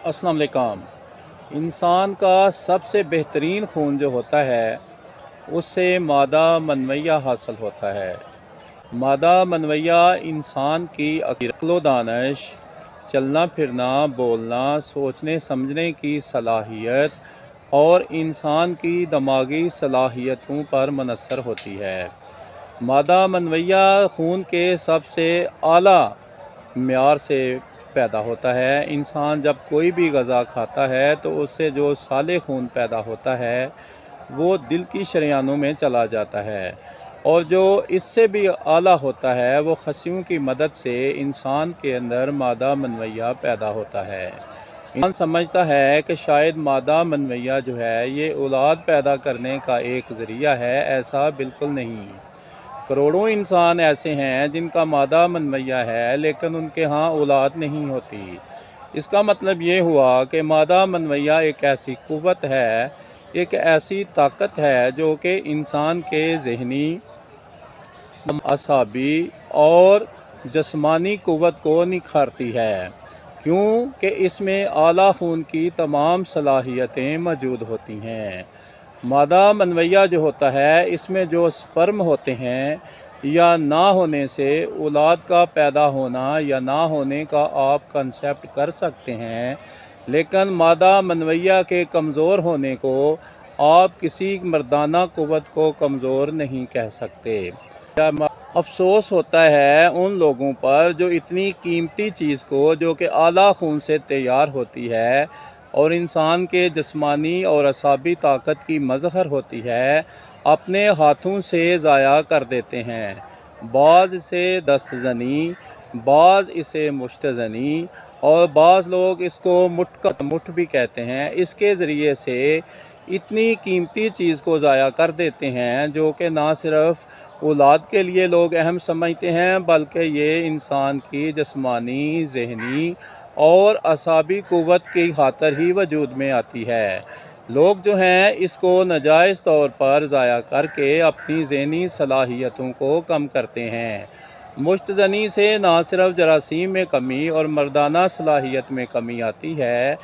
अस्सलाम वालेकुम। इंसान का सबसे बेहतरीन खून जो होता है उससे मादा मनवैया हासिल होता है। मादा मनवैया इंसान की अक्ल दानिश, चलना फिरना, बोलना, सोचने समझने की सलाहियत और इंसान की दिमागी सलाहियतों पर मुनहसर होती है। मादा मनवैया खून के सबसे आला म्यार से पैदा होता है। इंसान जब कोई भी ग़ज़ा खाता है तो उससे जो साले खून पैदा होता है वो दिल की शरियानों में चला जाता है, और जो इससे भी आला होता है वो खसियों की मदद से इंसान के अंदर मादा मनवैया पैदा होता है। इंसान समझता है कि शायद मादा मनवैया जो है ये औलाद पैदा करने का एक ज़रिया है। ऐसा बिल्कुल नहीं। करोड़ों इंसान ऐसे हैं जिनका मादा मनवैया है लेकिन उनके यहाँ औलाद नहीं होती। इसका मतलब ये हुआ कि मादा मनवैया एक ऐसी क़ुव्वत है, एक ऐसी ताकत है जो कि इंसान के ज़हनी, असाबी और जिस्मानी क़ुव्वत को निखारती है, क्योंकि इसमें आला खून की तमाम सलाहियतें मौजूद होती हैं। मादा मनवैया जो होता है इसमें जो स्पर्म होते हैं या ना होने से औलाद का पैदा होना या ना होने का आप कंसेप्ट कर सकते हैं, लेकिन मादा मनवैया के कमज़ोर होने को आप किसी मर्दाना क़ुव्वत को कमज़ोर नहीं कह सकते। अफसोस होता है उन लोगों पर जो इतनी कीमती चीज़ को, जो कि आला खून से तैयार होती है और इंसान के जिस्मानी और असाबी ताकत की मज़हर होती है, अपने हाथों से ज़ाया कर देते हैं। बाज़ इसे दस्तज़नी, बाज़ इसे मुश्तज़नी और बाज़ लोग इसको मुठ भी कहते हैं। इसके ज़रिए से इतनी कीमती चीज़ को ज़ाया कर देते हैं जो कि ना सिर्फ़ औलाद के लिए लोग अहम समझते हैं बल्कि ये इंसान की जिस्मानी, ज़हनी और असाबी क़ुव्वत की खातिर ही वजूद में आती है। लोग जो हैं इसको नाजायज़ तौर पर ज़ाया करके अपनी ज़हनी सलाहियतों को कम करते हैं। मुश्तज़नी से ना सिर्फ जरासीम में कमी और मर्दाना सलाहियत में कमी आती है,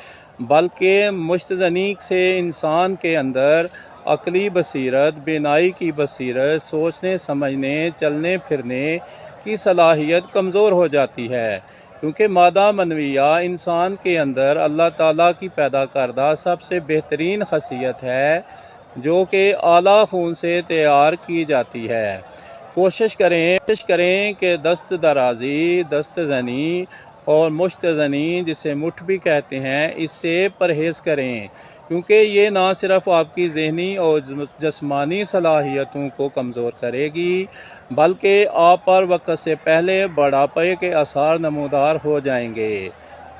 बल्कि मुश्तज़नी से इंसान के अंदर अक़ली बसीरत, बिनाई की बसीरत, सोचने समझने, चलने फिरने की सलाहियत कमज़ोर हो जाती है, क्योंकि मादा मनविया इंसान के अंदर अल्लाह ताला की पैदा करदा सबसे बेहतरीन खसियत है जो कि आला खून से तैयार की जाती है। कोशिश करें कि दस्त दराजी, दस्तज़नी और मुश्तज़नी, जिसे मुठ भी कहते हैं, इससे परहेज़ करें, क्योंकि ये ना सिर्फ आपकी ज़हनी और जिस्मानी सलाहियतों को कमज़ोर करेगी बल्कि आप पर वक्त से पहले बुढ़ापे के आसार नमूदार हो जाएंगे।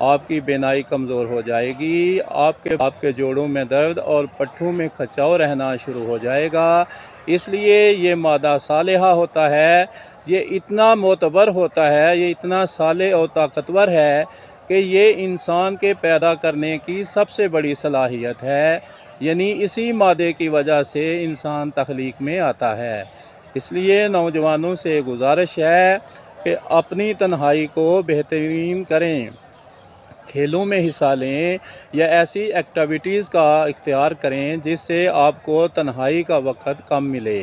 आपकी बिनाई कमज़ोर हो जाएगी, आपके जोड़ों में दर्द और पट्ठों में खचाव रहना शुरू हो जाएगा। इसलिए ये मादा सालेहा होता है, ये इतना मोतबर होता है, ये इतना साले और ताकतवर है कि ये इंसान के पैदा करने की सबसे बड़ी सलाहियत है। यानी इसी मादे की वजह से इंसान तख्लीक में आता है। इसलिए नौजवानों से गुजारिश है कि अपनी तन्हाई को बेहतरीन करें, खेलों में हिस्सा लें या ऐसी एक्टिविटीज़ का इख्तियार करें जिससे आपको तन्हाई का वक्त कम मिले।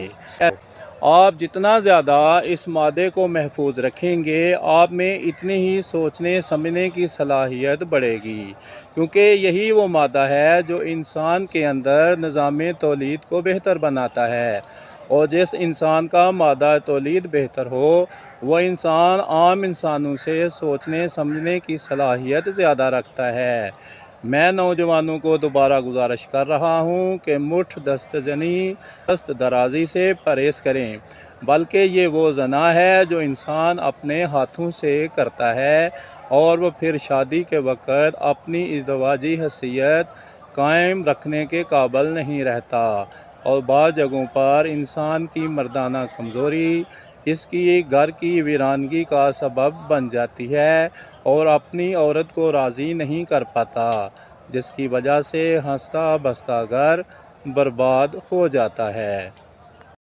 आप जितना ज़्यादा इस मादे को महफूज रखेंगे, आप में इतनी ही सोचने समझने की सलाहियत बढ़ेगी, क्योंकि यही वो मादा है जो इंसान के अंदर निज़ाम तौलीद को बेहतर बनाता है, और जिस इंसान का मादा तौलीद बेहतर हो वह इंसान आम इंसानों से सोचने समझने की सलाहियत ज़्यादा रखता है। मैं नौजवानों को दोबारा गुजारिश कर रहा हूँ कि मुठ, दस्तज़नी, दस्त दराजी से परहेज़ करें, बल्कि ये वो ज़ना है जो इंसान अपने हाथों से करता है और वह फिर शादी के वक़्त अपनी इज़दवाजी हैसियत कायम रखने के काबिल नहीं रहता, और बाज़ जगहों पर इंसान की मर्दाना कमज़ोरी इसकी घर की वीरानगी का सबब बन जाती है और अपनी औरत को राज़ी नहीं कर पाता, जिसकी वजह से हंसता बसता घर बर्बाद हो जाता है।